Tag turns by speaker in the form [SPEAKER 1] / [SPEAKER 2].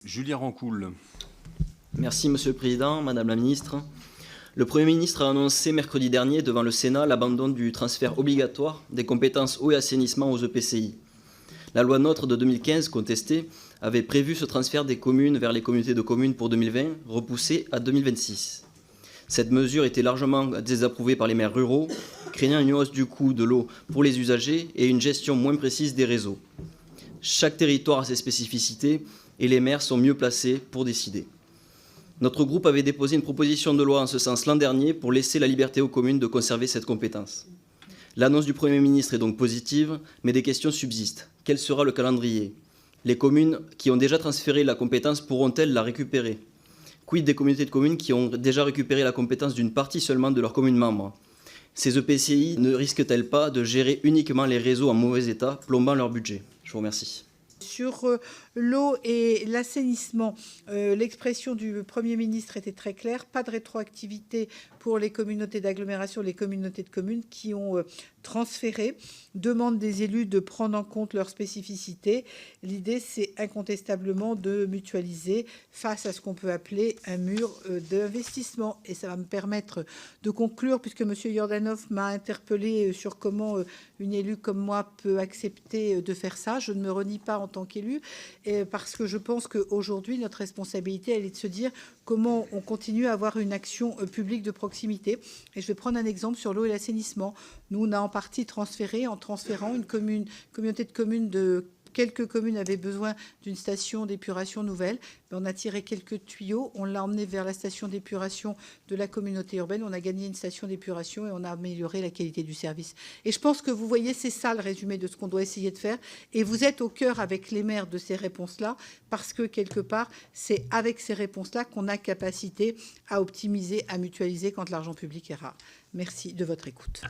[SPEAKER 1] Julien Rancoul.
[SPEAKER 2] Merci Monsieur le Président, Madame la Ministre. Le Premier ministre a annoncé mercredi dernier devant le Sénat l'abandon du transfert obligatoire des compétences eau et assainissement aux EPCI. La loi NOTRe de 2015, contestée, avait prévu ce transfert des communes vers les communautés de communes pour 2020, repoussé à 2026. Cette mesure était largement désapprouvée par les maires ruraux, craignant une hausse du coût de l'eau pour les usagers et une gestion moins précise des réseaux. Chaque territoire a ses spécificités et les maires sont mieux placés pour décider. Notre groupe avait déposé une proposition de loi en ce sens l'an dernier pour laisser la liberté aux communes de conserver cette compétence. L'annonce du Premier ministre est donc positive, mais des questions subsistent. Quel sera le calendrier? Les communes qui ont déjà transféré la compétence pourront-elles la récupérer? Quid des communautés de communes qui ont déjà récupéré la compétence d'une partie seulement de leurs communes membres? Ces EPCI ne risquent-elles pas de gérer uniquement les réseaux en mauvais état, plombant leur budget? Je vous remercie.
[SPEAKER 3] Sur l'eau et l'assainissement, l'expression du Premier ministre était très claire. Pas de rétroactivité pour les communautés d'agglomération, les communautés de communes qui ont transféré. Demande des élus de prendre en compte leurs spécificités. L'idée, c'est incontestablement de mutualiser face à ce qu'on peut appeler un mur d'investissement. Et ça va me permettre de conclure, puisque M. Jordanov m'a interpellé sur comment une élue comme moi peut accepter de faire ça. Je ne me renie pas en tant qu'élu, parce que je pense qu'aujourd'hui, notre responsabilité, elle est de se dire comment on continue à avoir une action publique de proximité. Et je vais prendre un exemple sur l'eau et l'assainissement. Nous, on a en partie transféré, en transférant une communauté de communes de quelques communes avaient besoin d'une station d'épuration nouvelle. On a tiré quelques tuyaux, on l'a emmené vers la station d'épuration de la communauté urbaine, on a gagné une station d'épuration et on a amélioré la qualité du service. Et je pense que vous voyez, c'est ça le résumé de ce qu'on doit essayer de faire. Et vous êtes au cœur avec les maires de ces réponses-là, parce que quelque part, c'est avec ces réponses-là qu'on a capacité à optimiser, à mutualiser quand l'argent public est rare. Merci de votre écoute.